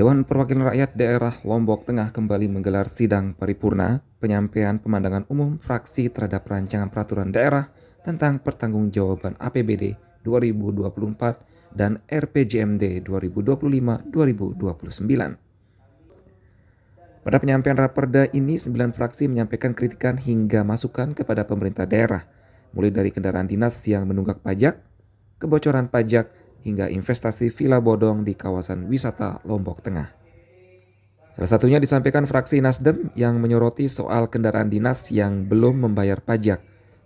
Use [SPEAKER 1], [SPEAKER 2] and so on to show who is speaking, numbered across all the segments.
[SPEAKER 1] Dewan Perwakilan Rakyat Daerah Lombok Tengah kembali menggelar sidang paripurna penyampaian pemandangan umum fraksi terhadap rancangan peraturan daerah tentang pertanggungjawaban APBD 2024 dan RPJMD 2025-2029. Pada penyampaian raperda ini, 9 fraksi menyampaikan kritikan hingga masukan kepada pemerintah daerah, mulai dari kendaraan dinas yang menunggak pajak, kebocoran pajak, hingga investasi villa bodong di kawasan wisata Lombok Tengah. Salah satunya disampaikan fraksi Nasdem yang menyoroti soal kendaraan dinas yang belum membayar pajak.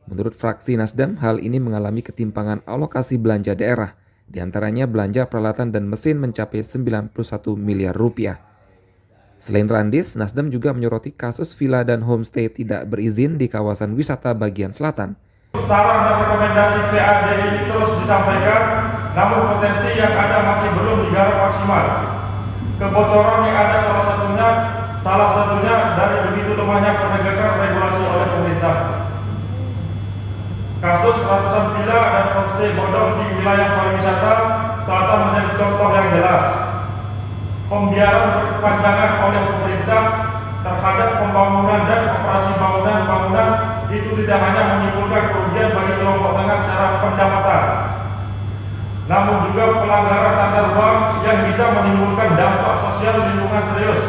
[SPEAKER 1] Menurut fraksi Nasdem, hal ini mengalami ketimpangan alokasi belanja daerah, diantaranya belanja peralatan dan mesin mencapai 91 miliar rupiah. Selain Randis, Nasdem juga menyoroti kasus villa dan homestay tidak berizin di kawasan wisata bagian selatan.
[SPEAKER 2] Saran dan rekomendasi PAD ini terus disampaikan, namun potensi yang ada masih belum digarap maksimal. Kebocoran yang ada salah satunya dari begitu lemahnya penegakan regulasi oleh pemerintah. Kasus ratusan villa dan homestay bodong di wilayah pariwisata selatan menjadi contoh yang jelas. Pembiaran berkepanjangan oleh pemerintah terhadap pembangunan dan operasi bangunan itu tidak hanya menimbulkan kerugian bagi Lombok Tengah secara pendapatan, namun juga pelanggaran tata ruang yang bisa menimbulkan dampak sosial lingkungan serius.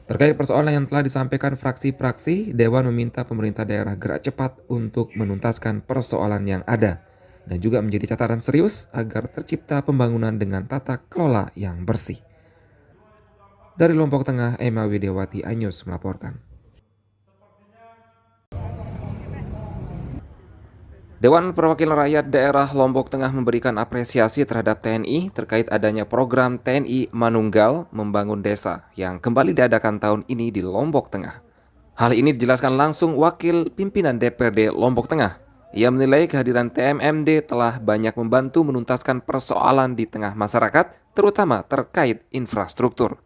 [SPEAKER 1] Terkait persoalan yang telah disampaikan fraksi-fraksi, Dewan meminta pemerintah daerah gerak cepat untuk menuntaskan persoalan yang ada dan juga menjadi catatan serius agar tercipta pembangunan dengan tata kelola yang bersih. Dari Lombok Tengah, Emma Widiawati, iNews melaporkan. Dewan Perwakilan Rakyat Daerah Lombok Tengah memberikan apresiasi terhadap TNI terkait adanya program TNI Manunggal Membangun Desa yang kembali diadakan tahun ini di Lombok Tengah. Hal ini dijelaskan langsung Wakil Pimpinan DPRD Lombok Tengah. Ia menilai kehadiran TMMD telah banyak membantu menuntaskan persoalan di tengah masyarakat, terutama terkait infrastruktur.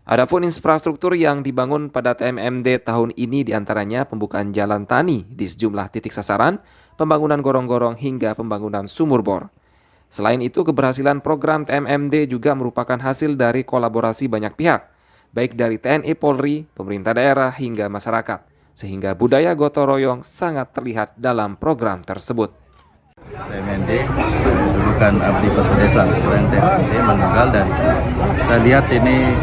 [SPEAKER 1] Adapun infrastruktur yang dibangun pada TMMD tahun ini diantaranya pembukaan jalan tani di sejumlah titik sasaran, pembangunan gorong-gorong hingga pembangunan sumur bor. Selain itu, keberhasilan program TMMD juga merupakan hasil dari kolaborasi banyak pihak, baik dari TNI Polri, pemerintah daerah hingga masyarakat, sehingga budaya gotong royong sangat terlihat dalam program tersebut.
[SPEAKER 3] TMMD bukan abdi pasar desa, selain TMMD Manunggal, dan saya lihat ini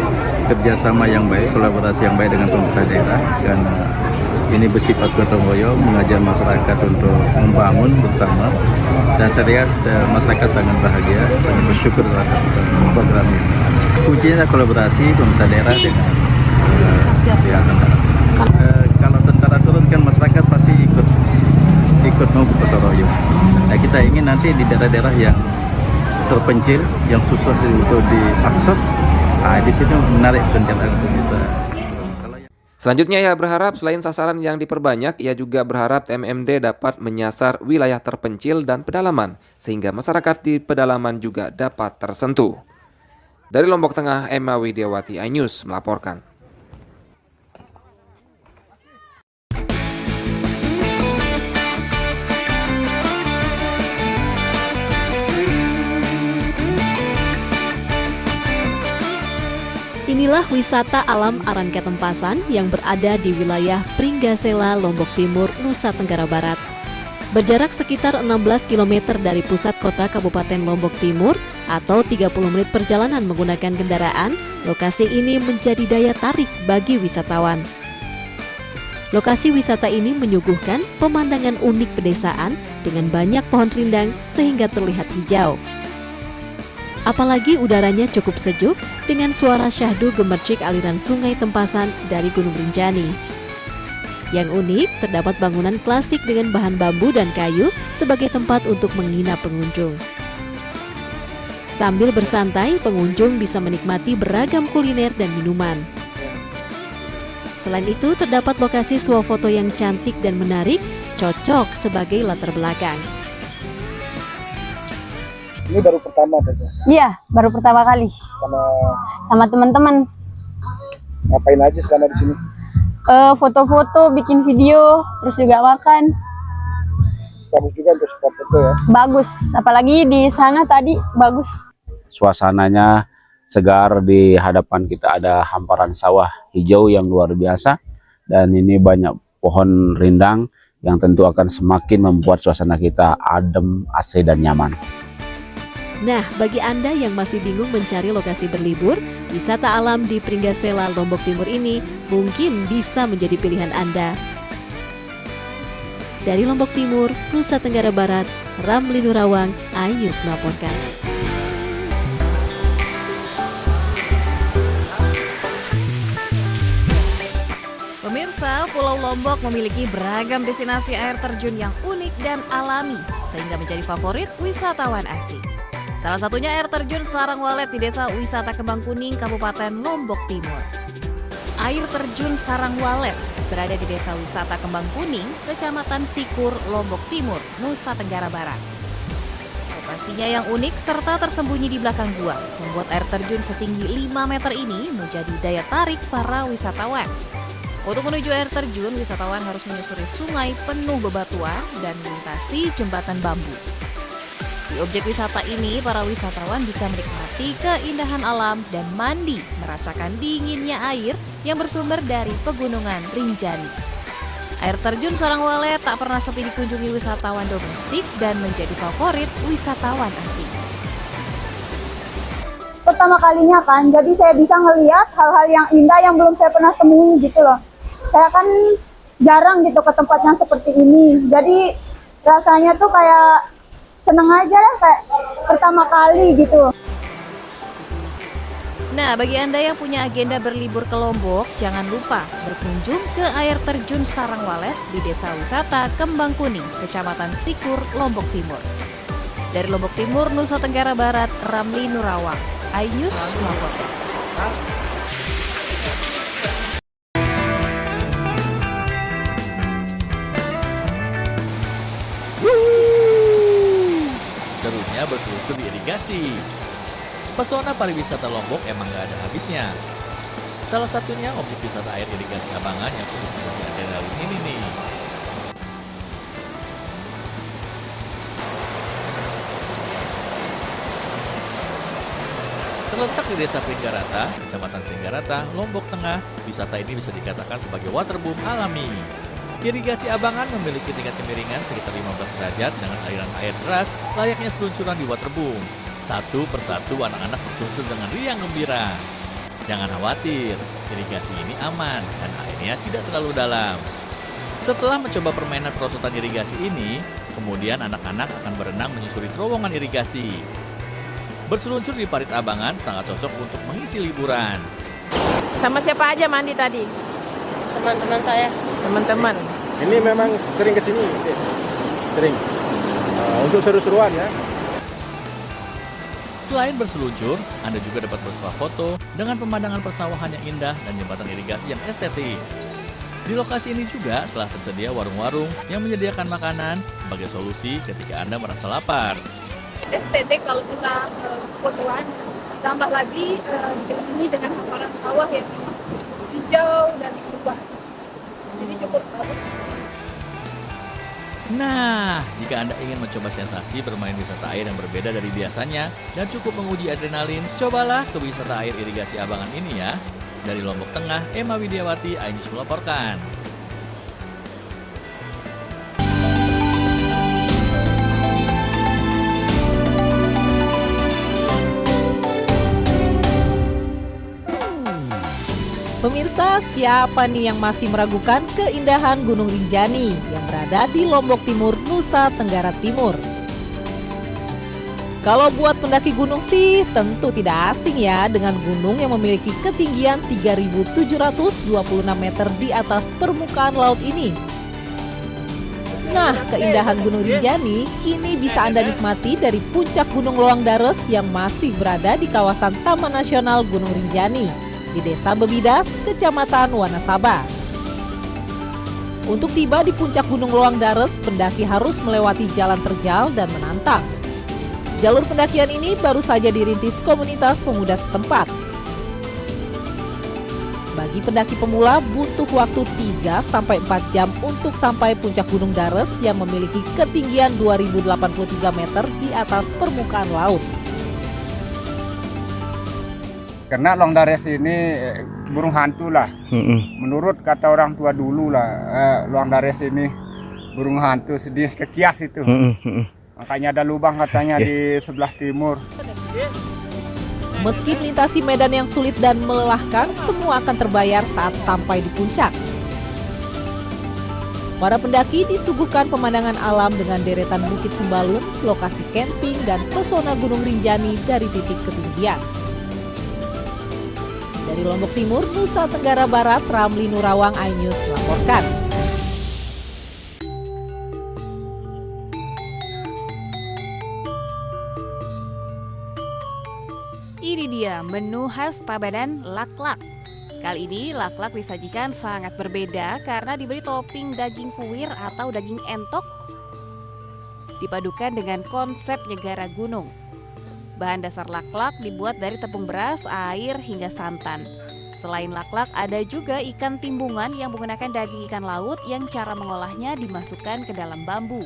[SPEAKER 3] kerjasama yang baik, kolaborasi yang baik dengan pemerintah daerah, karena ini bersifat gotong royong, mengajak masyarakat untuk membangun bersama, dan saya lihat masyarakat sangat bahagia, sangat bersyukur terhadap program ini. Kuncinya kolaborasi pemerintah daerah dengan pihak tentara. Kalau tentara turun kan masyarakat pasti ikut mau gotong royong. Nah, kita ingin nanti di daerah-daerah yang terpencil, yang susah untuk diakses, di situ menarik kendaraan untuk bisa.
[SPEAKER 1] Selanjutnya ia berharap selain sasaran yang diperbanyak, ia juga berharap TMMD dapat menyasar wilayah terpencil dan pedalaman, sehingga masyarakat di pedalaman juga dapat tersentuh. Dari Lombok Tengah, Emma Widiawati, iNews melaporkan.
[SPEAKER 4] Inilah wisata alam Arangke Tempasan yang berada di wilayah Pringgasela, Lombok Timur, Nusa Tenggara Barat. Berjarak sekitar 16 km dari pusat kota Kabupaten Lombok Timur atau 30 menit perjalanan menggunakan kendaraan, lokasi ini menjadi daya tarik bagi wisatawan. Lokasi wisata ini menyuguhkan pemandangan unik pedesaan dengan banyak pohon rindang sehingga terlihat hijau. Apalagi udaranya cukup sejuk dengan suara syahdu gemercik aliran sungai Tempasan dari Gunung Rinjani. Yang unik, terdapat bangunan klasik dengan bahan bambu dan kayu sebagai tempat untuk menginap pengunjung. Sambil bersantai, pengunjung bisa menikmati beragam kuliner dan minuman. Selain itu, terdapat lokasi swafoto yang cantik dan menarik, cocok sebagai latar belakang.
[SPEAKER 5] Ini baru pertama Tessa?
[SPEAKER 6] Iya, baru pertama kali. Sama teman-teman.
[SPEAKER 5] Ngapain aja selama di sini?
[SPEAKER 6] Foto-foto, bikin video, terus juga makan.
[SPEAKER 5] Bagus juga untuk spot foto ya?
[SPEAKER 6] Bagus, apalagi di sana tadi bagus.
[SPEAKER 7] Suasananya segar. Di hadapan kita ada hamparan sawah hijau yang luar biasa, dan ini banyak pohon rindang yang tentu akan semakin membuat suasana kita adem, asri, dan nyaman.
[SPEAKER 4] Nah, bagi Anda yang masih bingung mencari lokasi berlibur, wisata alam di Pringgasela, Lombok Timur ini mungkin bisa menjadi pilihan Anda. Dari Lombok Timur, Nusa Tenggara Barat, Ramli Nurawang, iNews melaporkan.
[SPEAKER 8] Pemirsa, Pulau Lombok memiliki beragam destinasi air terjun yang unik dan alami, sehingga menjadi favorit wisatawan asing. Salah satunya air terjun Sarang Walet di Desa Wisata Kembang Kuning, Kabupaten Lombok Timur. Air terjun Sarang Walet berada di Desa Wisata Kembang Kuning, Kecamatan Sikur, Lombok Timur, Nusa Tenggara Barat. Lokasinya yang unik serta tersembunyi di belakang gua membuat air terjun setinggi 5 meter ini menjadi daya tarik para wisatawan. Untuk menuju air terjun, wisatawan harus menyusuri sungai penuh bebatuan dan melintasi jembatan bambu. Di objek wisata ini, para wisatawan bisa menikmati keindahan alam dan mandi, merasakan dinginnya air yang bersumber dari pegunungan Rinjani. Air terjun Sarang Walet tak pernah sepi dikunjungi wisatawan domestik dan menjadi favorit wisatawan asing.
[SPEAKER 6] Pertama kalinya kan, jadi saya bisa ngelihat hal-hal yang indah yang belum saya pernah temui gitu loh. Saya kan jarang gitu ke tempat yang seperti ini, jadi rasanya tuh kayak seneng aja lah, kayak pertama kali gitu.
[SPEAKER 8] Nah, bagi Anda yang punya agenda berlibur ke Lombok, jangan lupa berkunjung ke air terjun Sarang Walet di Desa Wisata Kembang Kuning, Kecamatan Sikur, Lombok Timur. Dari Lombok Timur, Nusa Tenggara Barat, Ramli Nurawang, iNews melaporkan.
[SPEAKER 9] Serunya berselusur di irigasi. Pesona pariwisata Lombok emang gak ada habisnya. Salah satunya objek wisata air irigasi Abangan yang cukup menjadi adrenalin ini nih. Terletak di Desa Pringgarata, Kecamatan Pringgarata, Lombok Tengah, wisata ini bisa dikatakan sebagai waterboom alami. Irigasi Abangan memiliki tingkat kemiringan sekitar 15 derajat dengan aliran air deras layaknya seluncuran di waterboom. Satu persatu anak-anak berseluncur dengan riang gembira. Jangan khawatir, irigasi ini aman dan airnya tidak terlalu dalam. Setelah mencoba permainan perosotan irigasi ini, kemudian anak-anak akan berenang menyusuri terowongan irigasi. Berseluncur di parit Abangan sangat cocok untuk mengisi liburan.
[SPEAKER 10] Sama siapa aja mandi tadi?
[SPEAKER 11] Teman-teman saya.
[SPEAKER 10] Teman-teman.
[SPEAKER 5] Ini memang sering kesini, sering. Untuk seru-seruan ya.
[SPEAKER 9] Selain berseluncur, Anda juga dapat bersuah foto dengan pemandangan persawahan yang indah dan jembatan irigasi yang estetik. Di lokasi ini juga telah tersedia warung-warung yang menyediakan makanan sebagai solusi ketika Anda merasa lapar.
[SPEAKER 11] Estetik kalau kita fotoan, tambah lagi ini dengan hamparan sawah yang hijau dan berubah. Jadi cukup bagus.
[SPEAKER 9] Nah, jika Anda ingin mencoba sensasi bermain wisata air yang berbeda dari biasanya dan cukup menguji adrenalin, cobalah ke wisata air irigasi Abangan ini ya. Dari Lombok Tengah, Emma Widiawati, iNews melaporkan.
[SPEAKER 10] Pemirsa, siapa nih yang masih meragukan keindahan Gunung Rinjani yang berada di Lombok Timur, Nusa Tenggara Timur? Kalau buat pendaki gunung sih tentu tidak asing ya dengan gunung yang memiliki ketinggian 3.726 meter di atas permukaan laut ini. Nah, keindahan Gunung Rinjani kini bisa Anda nikmati dari puncak Gunung Loang Dares yang masih berada di kawasan Taman Nasional Gunung Rinjani di Desa Bebidas, Kecamatan Wanasaba. Untuk tiba di puncak Gunung Loang Dares, pendaki harus melewati jalan terjal dan menantang. Jalur pendakian ini baru saja dirintis komunitas pemuda setempat. Bagi pendaki pemula butuh waktu 3-4 jam untuk sampai puncak Gunung Dares yang memiliki ketinggian 2083 meter di atas permukaan laut.
[SPEAKER 5] Karena Longdares ini burung hantu lah. Menurut kata orang tua dulu lah, Longdares ini burung hantu sejenis kekias itu. Makanya ada lubang katanya di sebelah timur.
[SPEAKER 10] Meski melintasi medan yang sulit dan melelahkan, semua akan terbayar saat sampai di puncak. Para pendaki disuguhkan pemandangan alam dengan deretan Bukit Sembalun, lokasi camping, dan pesona Gunung Rinjani dari titik ketinggian. Dari Lombok Timur, Nusa Tenggara Barat, Ramli Nurawang, iNews melaporkan.
[SPEAKER 8] Ini dia menu khas Tabanan laklak. Kali ini laklak disajikan sangat berbeda karena diberi topping daging kuir atau daging entok dipadukan dengan konsep nyegara gunung. Bahan dasar laklak dibuat dari tepung beras, air, hingga santan. Selain laklak, ada juga ikan timbungan yang menggunakan daging ikan laut yang cara mengolahnya dimasukkan ke dalam bambu.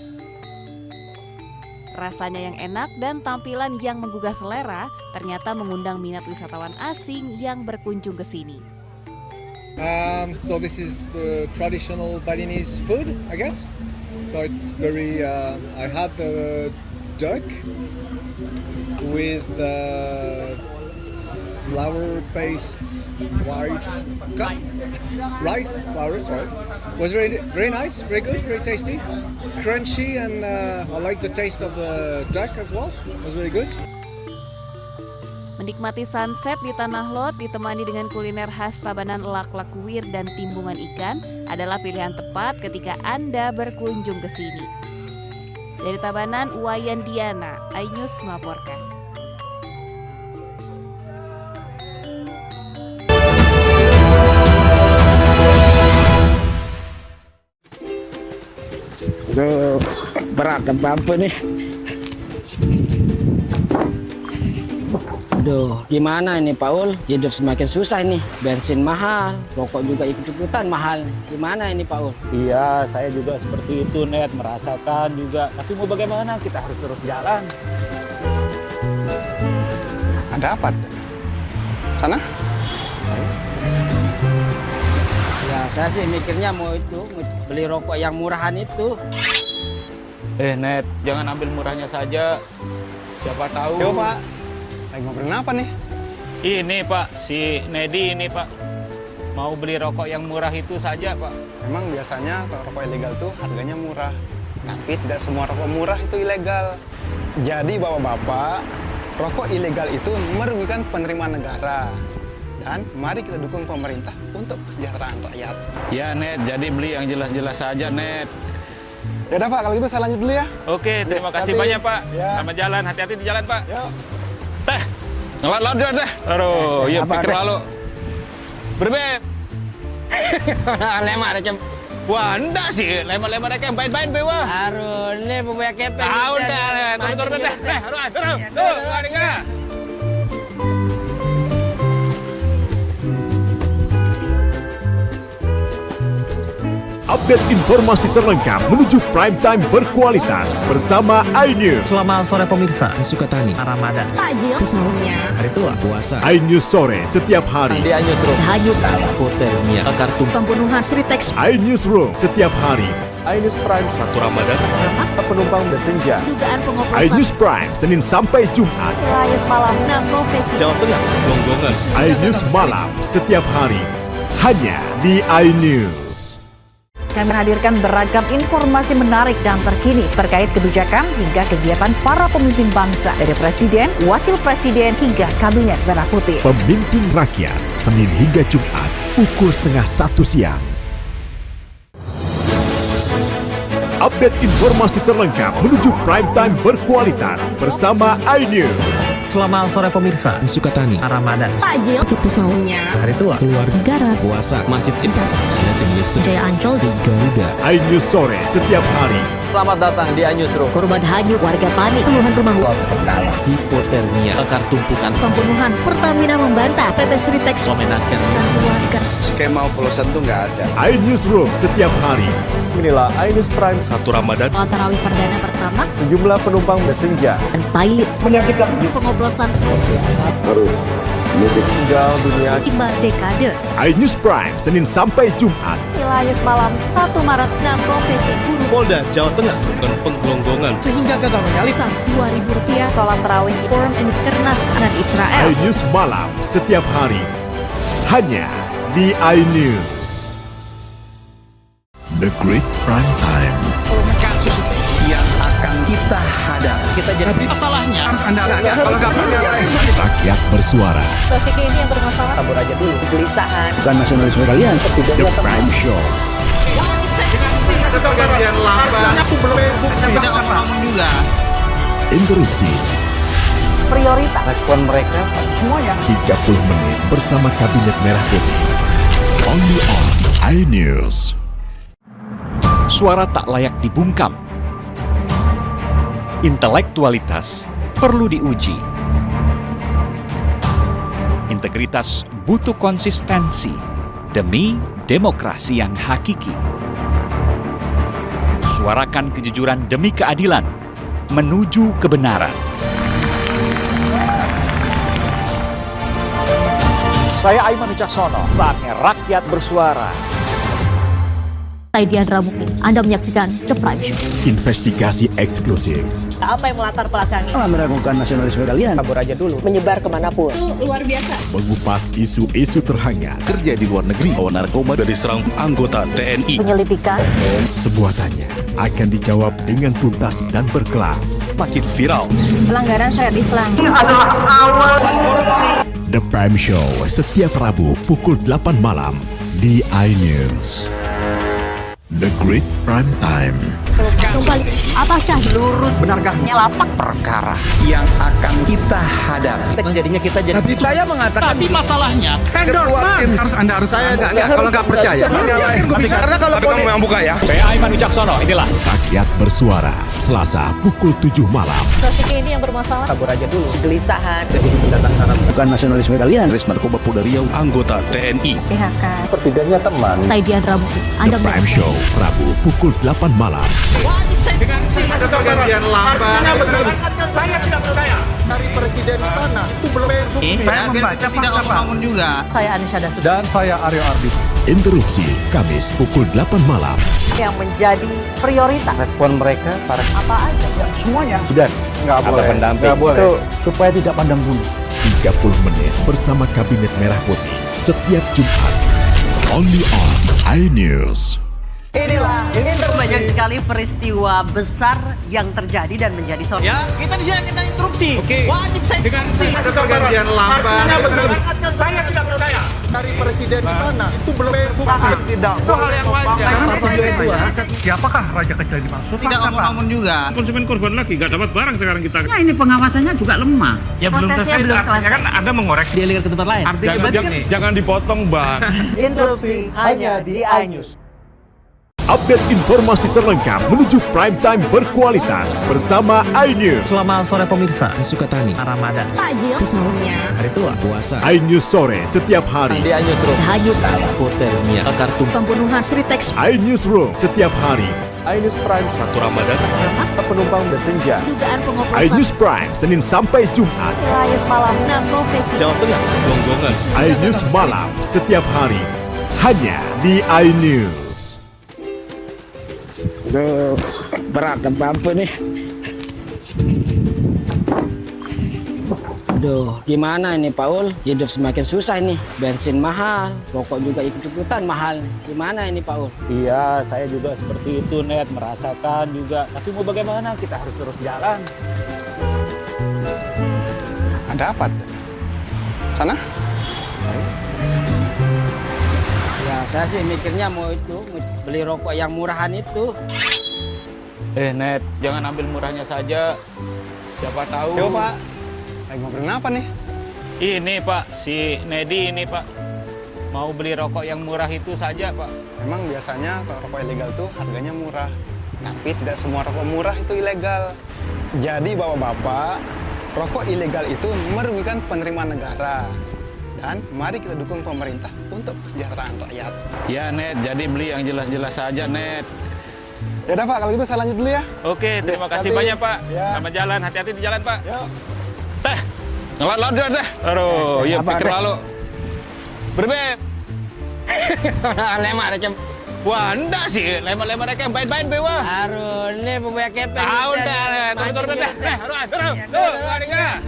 [SPEAKER 8] Rasanya yang enak dan tampilan yang menggugah selera ternyata mengundang minat wisatawan asing yang berkunjung ke sini.
[SPEAKER 12] So this is the traditional Balinese food, I guess. So it's very. I had the duck with flour paste white cup rice flour. Sorry, was very nice, very good, very tasty, crunchy, and I like the taste of the duck as well. It was very good.
[SPEAKER 8] Menikmati sunset di Tanah Lot ditemani dengan kuliner khas Tabanan laklak kuir dan timbungan ikan adalah pilihan tepat ketika Anda berkunjung ke sini. Dari Tabanan, Wayan Diana, iNews melaporkan.
[SPEAKER 13] Berat dan bampu nih. Aduh, gimana ini Paul? Hidup semakin susah nih. Bensin mahal, rokok juga ikut-ikutan mahal. Gimana ini Paul?
[SPEAKER 14] Iya, saya juga seperti itu, Net. Merasakan juga. Tapi mau bagaimana? Kita harus terus jalan.
[SPEAKER 5] Ada apa? Sana?
[SPEAKER 13] Ya, saya sih mikirnya mau beli rokok yang murahan itu.
[SPEAKER 14] Net, jangan ambil murahnya saja. Siapa tahu.
[SPEAKER 5] Yo, Pak. Lagi ngobrolin apa nih?
[SPEAKER 14] Ini, Pak. Si Nedi ini, Pak. Mau beli rokok yang murah itu saja, Pak.
[SPEAKER 5] Memang biasanya kalau rokok ilegal tuh harganya murah. Tapi tidak semua rokok murah itu ilegal. Jadi bapak-bapak, rokok ilegal itu merugikan penerimaan negara. Dan mari kita dukung pemerintah untuk kesejahteraan rakyat.
[SPEAKER 14] Ya, Net. Jadi beli yang jelas-jelas saja, Net.
[SPEAKER 5] Ya udah Pak, kalau gitu saya lanjut dulu ya.
[SPEAKER 14] Oke, terima kasih banyak, Pak.
[SPEAKER 5] Ya.
[SPEAKER 14] Selamat jalan. Hati-hati di jalan, Pak.
[SPEAKER 5] Yuk.
[SPEAKER 14] Teh, ngelot-lot deh. Aduh, iya pikir lalu. Berbeb.
[SPEAKER 13] Lemar aja.
[SPEAKER 14] Wah, enggak sih. Lemar-lemar yang bain-bain bewa.
[SPEAKER 13] Aduh, ini pembayar kepeng.
[SPEAKER 14] Tahu deh, turun deh. Aduh. Tuh, enggak.
[SPEAKER 15] Update informasi terlengkap menuju prime time berkualitas bersama iNews.
[SPEAKER 16] Selamat sore pemirsa, Sukatani, Ramadan,
[SPEAKER 11] Takjil,
[SPEAKER 16] sahurnya, hari tua, puasa.
[SPEAKER 15] iNews sore setiap hari.
[SPEAKER 16] Di iNews Room, hanyut, hotelnya, kartu,
[SPEAKER 11] pembunuhan, Sritex,
[SPEAKER 15] iNews Room setiap hari.
[SPEAKER 5] iNews Prime 1 Ramadan, penumpang bersenja.
[SPEAKER 11] dugaan pengoplosan,
[SPEAKER 15] iNews Prime Senin sampai Jumat.
[SPEAKER 11] Layus malam 6 Profesi,
[SPEAKER 15] Jawa Tengah, Gonggongan. iNews malam setiap hari hanya di iNews.
[SPEAKER 17] Kami menghadirkan beragam informasi menarik dan terkini terkait kebijakan hingga kegiatan para pemimpin bangsa dari Presiden, Wakil Presiden hingga Kabinet Merah Putih.
[SPEAKER 15] Pemimpin Rakyat, Senin hingga Jumat, pukul 12:30 siang. Update informasi terlengkap menuju prime time berkualitas bersama iNews.
[SPEAKER 16] Selamat sore pemirsa, Sukatani, Ramadan,
[SPEAKER 11] Takjil,
[SPEAKER 16] sahurnya, hari tua, keluarga,
[SPEAKER 11] negara,
[SPEAKER 16] puasa, masjid, investasi, silatin listrik,
[SPEAKER 11] Jaya Ancol,
[SPEAKER 16] di Garuda.
[SPEAKER 15] iNews sore setiap hari.
[SPEAKER 14] Selamat datang di iNews Room.
[SPEAKER 11] korban hanyut, warga panik, puluhan rumah
[SPEAKER 16] Hipotermia, akar tumpukan,
[SPEAKER 11] pembunuhan, Pertamina membantah, PT Sritex,
[SPEAKER 16] pemenakan,
[SPEAKER 11] dan keluarga.
[SPEAKER 5] Skema oplosan tuh nggak ada.
[SPEAKER 15] iNews Room setiap hari.
[SPEAKER 5] Inilah iNews Prime
[SPEAKER 15] 1 Ramadan.
[SPEAKER 11] Sholat tarawih perdana pertama,
[SPEAKER 5] Sejumlah penumpang bersenja.
[SPEAKER 11] dan pilot,
[SPEAKER 5] Menyakitkan.
[SPEAKER 11] pengoplosan,
[SPEAKER 12] Meninggal dunia
[SPEAKER 17] 5 dekade.
[SPEAKER 15] iNews Prime, Senin sampai Jumat.
[SPEAKER 17] Wilayah News Malam 1 Maret 6 profesi guru.
[SPEAKER 16] Polda Jawa Tengah dengan penggelonggongan
[SPEAKER 17] Sehingga gagal menyalip. Rp2.000 sholat tarawih Forum Kernas Anak Israel.
[SPEAKER 15] iNews Malam setiap hari hanya di iNews. The Great Prime Time.
[SPEAKER 5] Kasus yang akan kita hadapi. Kita jadi masalahnya harus Anda kalau nggak percaya.
[SPEAKER 15] Rakyat bersuara.
[SPEAKER 17] Traffic ini yang bermasalah. Kabur aja dulu. Kegelisahan.
[SPEAKER 5] Bukan nasionalisme kalian.
[SPEAKER 15] The Prime Show.
[SPEAKER 5] Pergantian lambat. Aku belum bukti. Tidak ngomong juga.
[SPEAKER 15] Interupsi.
[SPEAKER 17] Prioritas.
[SPEAKER 5] Respon mereka semuanya.
[SPEAKER 15] 30 menit bersama Kabinet Merah Putih. Only on iNews.
[SPEAKER 18] Suara tak layak dibungkam. Intelektualitas perlu diuji. Integritas butuh konsistensi demi demokrasi yang hakiki. Suarakan kejujuran demi keadilan menuju kebenaran. Saya Aiman Wicaksono, saatnya rakyat bersuara.
[SPEAKER 17] Saya Diandra Mukti. Anda menyaksikan The Prime Show.
[SPEAKER 15] Investigasi eksklusif.
[SPEAKER 17] Apa yang melatar belakangi?
[SPEAKER 5] Meragukan nasionalisme kalian. Kabur aja dulu.
[SPEAKER 17] Menyebar kemanapun.
[SPEAKER 11] Itu luar biasa.
[SPEAKER 15] Mengupas isu-isu terhangat.
[SPEAKER 16] kerja di luar negeri, bawa narkoba dari serang anggota TNI.
[SPEAKER 17] Penyelidikan.
[SPEAKER 15] Semua tanya akan dijawab dengan tuntas dan berkelas.
[SPEAKER 16] Makin viral.
[SPEAKER 17] Pelanggaran syariat Islam.
[SPEAKER 15] The Prime Show setiap Rabu pukul 8 malam di iNews. The Great Prime Time.
[SPEAKER 17] Kembali. Apakah lurus?
[SPEAKER 5] Benarkah
[SPEAKER 17] Nyelapak.
[SPEAKER 5] perkara yang akan kita hadapi? Jadinya kita jadi. Saya mengatakan. Tapi masalahnya. Endorsement harus Anda harus saya kalau nggak percaya. Karena kalau kamu yang buka ya.
[SPEAKER 18] Saya Aiman Wicaksono, inilah
[SPEAKER 15] Rakyat bersuara Selasa pukul 7 malam.
[SPEAKER 17] Traffic ini yang bermasalah.
[SPEAKER 5] Kabur aja dulu.
[SPEAKER 17] Kegelisahan.
[SPEAKER 5] Bukan nasionalisme kalian.
[SPEAKER 16] Res narkoba Polda Riau, anggota TNI.
[SPEAKER 17] PHK.
[SPEAKER 5] Presidennya teman.
[SPEAKER 17] Saya Diandra Mukti. Anda
[SPEAKER 15] The Prime Show Rabu pukul 8 malam.
[SPEAKER 5] Pergantian lambat.
[SPEAKER 2] Saya tidak percaya.
[SPEAKER 5] Dari presiden di sana itu belum bukti. Saya membaca tidak ngomong juga.
[SPEAKER 17] Saya Anisha Dasud.
[SPEAKER 12] Dan saya Aryo Ardi.
[SPEAKER 15] Interupsi Kamis pukul 8 malam.
[SPEAKER 17] Yang menjadi prioritas.
[SPEAKER 5] Respon mereka para
[SPEAKER 17] Apa aja?
[SPEAKER 5] semuanya sudah nggak boleh. Nggak boleh. Itu supaya tidak pandang bulu.
[SPEAKER 15] 30 menit bersama Kabinet Merah Putih setiap Jumat. Only on iNews.
[SPEAKER 17] Inilah banyak sekali peristiwa besar yang terjadi dan menjadi sorotan.
[SPEAKER 5] Ya, kita di sini kita interupsi. Oke. Wajib saya dengan ada pergantian lambat.
[SPEAKER 2] Saya tidak percaya.
[SPEAKER 5] Dari presiden di sana itu belum bukti. Tidak. Itu hal yang wajar.
[SPEAKER 12] Siapakah raja kecil yang dimaksud?
[SPEAKER 5] Tidak ngomong juga.
[SPEAKER 2] Konsumen korban lagi, nggak dapat barang sekarang kita.
[SPEAKER 17] Ya ini pengawasannya juga lemah.
[SPEAKER 2] Ya
[SPEAKER 17] Prosesnya belum selesai.
[SPEAKER 2] kan Anda mengoreksi.
[SPEAKER 16] Dia lihat ke tempat lain.
[SPEAKER 2] Jangan dipotong, Bang.
[SPEAKER 17] Interupsi hanya di iNews.
[SPEAKER 15] Update informasi terlengkap menuju prime time berkualitas bersama iNews.
[SPEAKER 16] Selamat sore pemirsa, Sukatani, Ramadan,
[SPEAKER 17] Takjil sahurnya.
[SPEAKER 16] hari tua, puasa,
[SPEAKER 15] iNews sore setiap hari.
[SPEAKER 5] Di Newsroom.
[SPEAKER 17] Hanyut.
[SPEAKER 16] hipotermia, kartu,
[SPEAKER 17] Pembunuhan Sri Teks.
[SPEAKER 15] iNewsroom setiap hari.
[SPEAKER 12] iNews Prime
[SPEAKER 16] 1 Ramadan,
[SPEAKER 12] penumpang bersenja.
[SPEAKER 17] Dugaan pengoplosan.
[SPEAKER 15] iNews Prime Senin sampai Jumat.
[SPEAKER 17] Wilayah Malam 6 profesi.
[SPEAKER 16] Jawa Tengah, gonggongan.
[SPEAKER 15] iNews Malam setiap hari hanya di iNews.
[SPEAKER 13] Aduh, berat apa nih. Aduh, gimana ini Paul? Hidup semakin susah ini. Bensin mahal, rokok juga ikut-ikutan mahal. Gimana ini Paul?
[SPEAKER 14] Iya, saya juga seperti itu, Net, merasakan juga. Tapi mau bagaimana? Kita harus terus jalan.
[SPEAKER 5] Ada apa? Sana?
[SPEAKER 13] Ya, saya sih mikirnya mau beli rokok yang murahan itu.
[SPEAKER 14] Net, jangan ambil murahnya saja. Siapa tahu.
[SPEAKER 5] Yo, Pak. Lagi ngobrolin apa nih?
[SPEAKER 14] Ini, Pak, si Nedi ini, Pak. Mau beli rokok yang murah itu saja, Pak.
[SPEAKER 5] Memang biasanya kalau rokok ilegal tuh harganya murah. Tapi tidak semua rokok murah itu ilegal. Jadi Bapak-bapak, rokok ilegal itu merugikan penerimaan negara. Dan mari kita dukung pemerintah untuk kesejahteraan rakyat.
[SPEAKER 14] Ya, Net, jadi beli yang jelas-jelas saja, Net.
[SPEAKER 5] Ya udah Pak, kalau gitu saya lanjut dulu ya.
[SPEAKER 14] Oke, terima kasih
[SPEAKER 5] Hati-hati.
[SPEAKER 14] banyak, Pak.
[SPEAKER 5] Ya.
[SPEAKER 14] Selamat jalan, hati-hati di jalan, Pak.
[SPEAKER 5] Yuk.
[SPEAKER 14] Teh, Ngelat deh. Aduh, iya pikir lalu. Berbeb.
[SPEAKER 13] Lemak recem.
[SPEAKER 14] Wah, enggak sih. Lemak recem bain-bain bewa.
[SPEAKER 13] Aduh, ini pembayar kepeng.
[SPEAKER 14] Ah, udah. Turun deh. Aduh. Tuh, adiknya.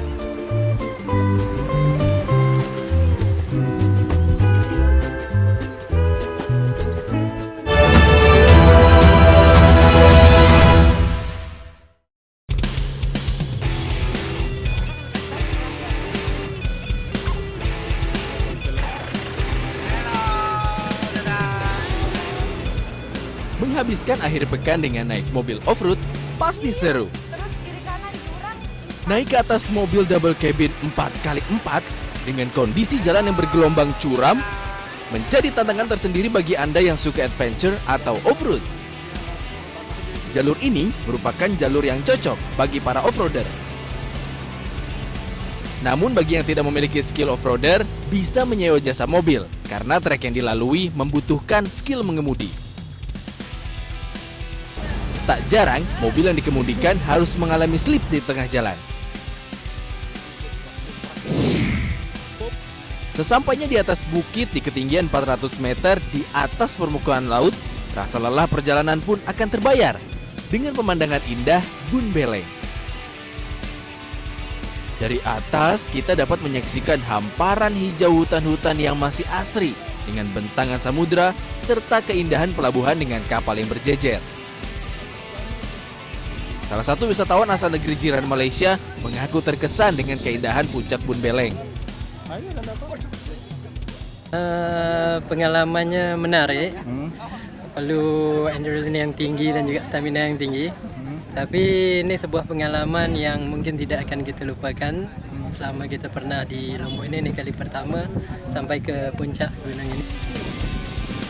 [SPEAKER 19] Menghabiskan akhir pekan dengan naik mobil off-road pasti seru. Naik ke atas mobil double cabin 4x4 dengan kondisi jalan yang bergelombang curam menjadi tantangan tersendiri bagi Anda yang suka adventure atau off-road. Jalur ini merupakan jalur yang cocok bagi para off-roader. Namun bagi yang tidak memiliki skill off-roader, bisa menyewa jasa mobil karena trek yang dilalui membutuhkan skill mengemudi. Tak jarang, mobil yang dikemudikan harus mengalami slip di tengah jalan. Sesampainya di atas bukit di ketinggian 400 meter di atas permukaan laut, rasa lelah perjalanan pun akan terbayar dengan pemandangan indah Bun Beleng. Dari atas, kita dapat menyaksikan hamparan hijau hutan-hutan yang masih asri dengan bentangan samudra serta keindahan pelabuhan dengan kapal yang berjejer. Salah satu wisatawan asal negeri jiran Malaysia mengaku terkesan dengan keindahan puncak Bun Beleng.
[SPEAKER 20] Pengalamannya menarik, perlu adrenalin yang tinggi dan juga stamina yang tinggi. Tapi ini sebuah pengalaman yang mungkin tidak akan kita lupakan selama kita pernah di Lombok ini kali pertama sampai ke puncak gunung ini.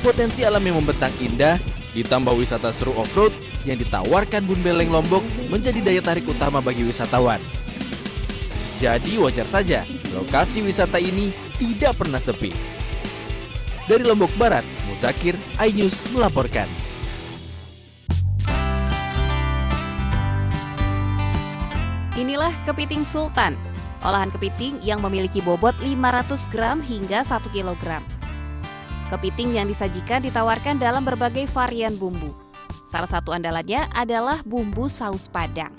[SPEAKER 19] Potensi alam yang membentang indah ditambah wisata seru off-road yang ditawarkan Bun Beleng Lombok menjadi daya tarik utama bagi wisatawan. Jadi wajar saja lokasi wisata ini tidak pernah sepi. Dari Lombok Barat, Muzakir, iNews melaporkan.
[SPEAKER 8] Inilah kepiting sultan, olahan kepiting yang memiliki bobot 500 gram hingga 1 kilogram. Kepiting yang disajikan ditawarkan dalam berbagai varian bumbu. Salah satu andalannya adalah bumbu saus Padang.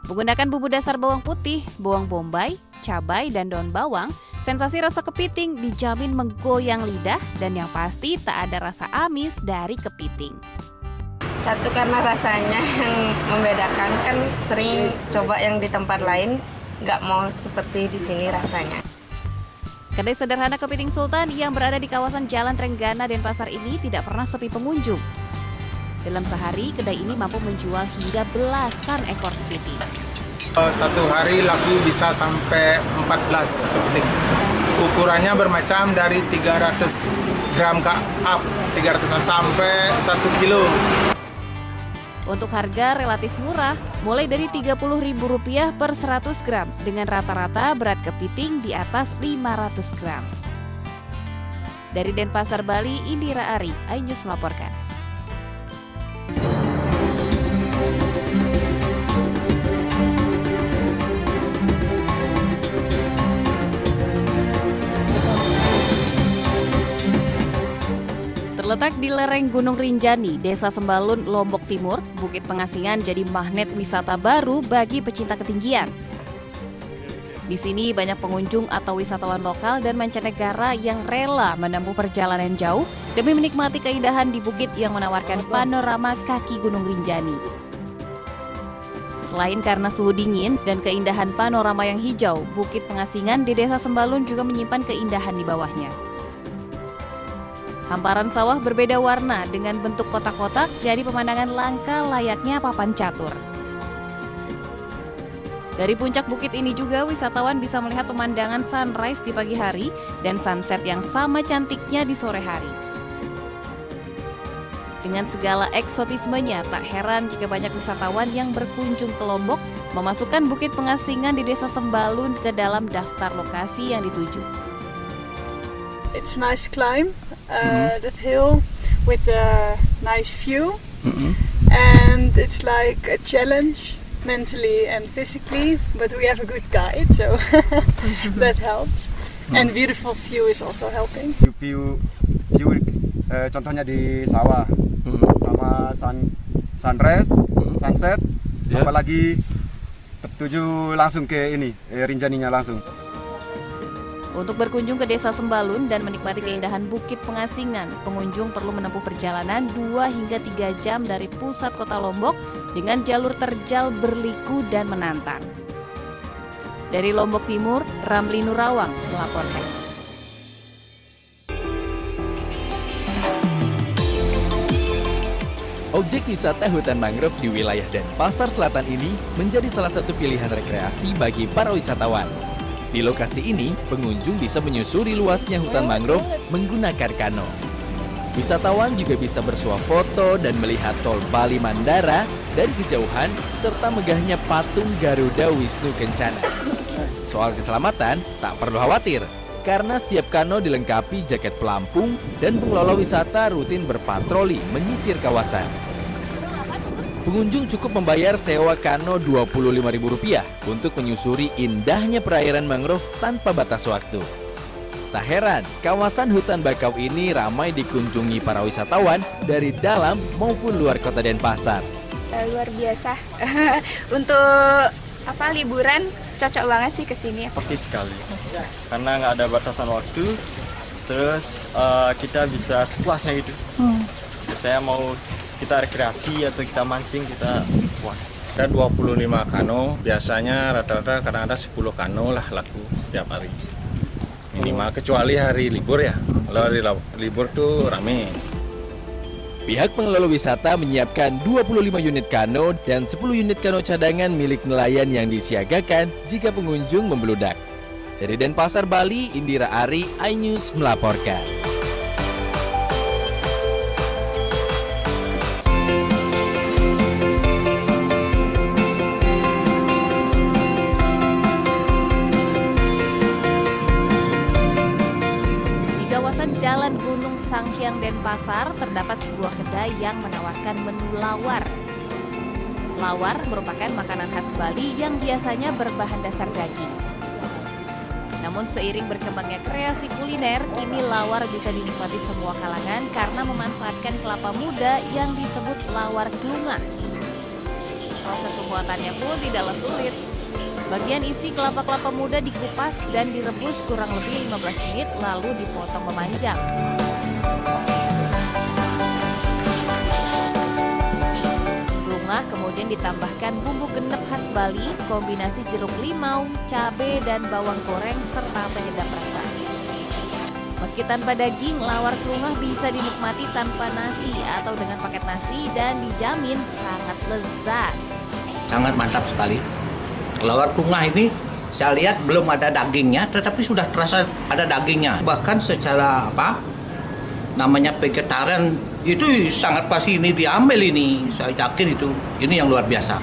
[SPEAKER 8] Menggunakan bumbu dasar bawang putih, bawang bombay, cabai, dan daun bawang, sensasi rasa kepiting dijamin menggoyang lidah dan yang pasti tak ada rasa amis dari kepiting.
[SPEAKER 21] Satu karena rasanya yang membedakan, kan sering coba yang di tempat lain, nggak mau seperti di sini rasanya.
[SPEAKER 8] Kedai sederhana kepiting sultan yang berada di kawasan Jalan Trenggana Denpasar ini tidak pernah sepi pengunjung. Dalam sehari, kedai ini mampu menjual hingga belasan ekor kepiting.
[SPEAKER 22] Satu hari laku bisa sampai 14 kepiting. Ukurannya bermacam dari 300 gram ke up, 300 sampai 1 kilo.
[SPEAKER 8] Untuk harga relatif murah, mulai dari Rp30.000 per 100 gram dengan rata-rata berat kepiting di atas 500 gram. Dari Denpasar, Bali, Indira Ari, iNews melaporkan. Terletak di lereng Gunung Rinjani, Desa Sembalun, Lombok Timur, Bukit Pengasingan jadi magnet wisata baru bagi pecinta ketinggian. Di sini banyak pengunjung atau wisatawan lokal dan mancanegara yang rela menempuh perjalanan jauh demi menikmati keindahan di bukit yang menawarkan panorama kaki Gunung Rinjani. Selain karena suhu dingin dan keindahan panorama yang hijau, Bukit Pengasingan di Desa Sembalun juga menyimpan keindahan di bawahnya. Hamparan sawah berbeda warna dengan bentuk kotak-kotak jadi pemandangan langka layaknya papan catur. Dari puncak bukit ini juga wisatawan bisa melihat pemandangan sunrise di pagi hari dan sunset yang sama cantiknya di sore hari. Dengan segala eksotismenya, tak heran jika banyak wisatawan yang berkunjung ke Lombok memasukkan Bukit Pengasingan di Desa Sembalun ke dalam daftar lokasi yang dituju.
[SPEAKER 23] It's nice climb, that hill with a nice view, and it's like a challenge mentally and physically, but we have a good guide, so that helps. And beautiful view is also helping.
[SPEAKER 1] View contohnya di sawah, sama sunrise, sunset, apalagi tertuju langsung ke ini Rinjaninya langsung.
[SPEAKER 8] Untuk berkunjung ke Desa Sembalun dan menikmati keindahan Bukit Pengasingan, pengunjung perlu menempuh perjalanan 2 hingga 3 jam dari pusat kota Lombok dengan jalur terjal berliku dan menantang. Dari Lombok Timur, Ramli Nurawang melaporkan.
[SPEAKER 19] Objek wisata hutan mangrove di wilayah Denpasar Selatan ini menjadi salah satu pilihan rekreasi bagi para wisatawan. Di lokasi ini, pengunjung bisa menyusuri luasnya hutan mangrove menggunakan kano. Wisatawan juga bisa bersuah foto dan melihat tol Bali Mandara dari kejauhan serta megahnya patung Garuda Wisnu Kencana. Soal keselamatan, tak perlu khawatir, karena setiap kano dilengkapi jaket pelampung dan pengelola wisata rutin berpatroli menyisir kawasan. Pengunjung cukup membayar sewa kano Rp25.000 untuk menyusuri indahnya perairan mangrove tanpa batas waktu. Tak heran, kawasan hutan bakau ini ramai dikunjungi para wisatawan dari dalam maupun luar kota Denpasar.
[SPEAKER 3] Luar biasa. Untuk liburan cocok banget sih ke sini.
[SPEAKER 7] Oke sekali. Karena nggak ada batasan waktu, terus kita bisa sepuasnya gitu. Saya mau kita rekreasi atau kita mancing, kita puas.
[SPEAKER 24] Ada 25 kano, biasanya rata-rata kadang ada 10 kano lah laku setiap hari. Minimal, kecuali hari libur ya. Kalau hari libur tuh rame.
[SPEAKER 19] Pihak pengelola wisata menyiapkan 25 unit kano dan 10 unit kano cadangan milik nelayan yang disiagakan jika pengunjung membludak. Dari Denpasar, Bali, Indira Ari, iNews melaporkan.
[SPEAKER 8] Jalan Gunung Sanghyang Denpasar terdapat sebuah kedai yang menawarkan menu lawar. Lawar merupakan makanan khas Bali yang biasanya berbahan dasar daging. Namun seiring berkembangnya kreasi kuliner, kini lawar bisa dinikmati semua kalangan karena memanfaatkan kelapa muda yang disebut lawar klungah. Proses pembuatannya pun tidaklah sulit. Bagian isi kelapa-kelapa muda dikupas dan direbus kurang lebih 15 menit lalu dipotong memanjang. Klungah kemudian ditambahkan bumbu genep khas Bali, kombinasi jeruk limau, cabai dan bawang goreng serta penyedap rasa. Meski tanpa daging, lawar klungah bisa dinikmati tanpa nasi atau dengan paket nasi dan dijamin sangat lezat.
[SPEAKER 25] Sangat mantap sekali. Lawar klungah ini saya lihat belum ada dagingnya, tetapi sudah terasa ada dagingnya. Bahkan secara namanya vegetarian itu sangat pasti ini diambil ini. Saya yakin itu. Ini yang luar biasa.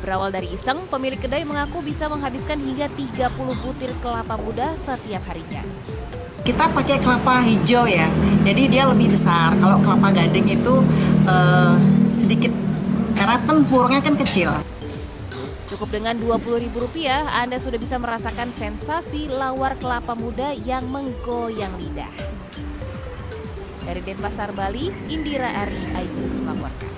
[SPEAKER 8] Berawal dari iseng, pemilik kedai mengaku bisa menghabiskan hingga 30 butir kelapa muda setiap harinya.
[SPEAKER 26] Kita pakai kelapa hijau ya, jadi dia lebih besar. Kalau kelapa gading itu sedikit, karena tempurnya kan kecil.
[SPEAKER 8] Cukup dengan Rp20.000, Anda sudah bisa merasakan sensasi lawar kelapa muda yang menggoyang lidah. Dari Denpasar, Bali, Indira Ari, iNews melaporkan.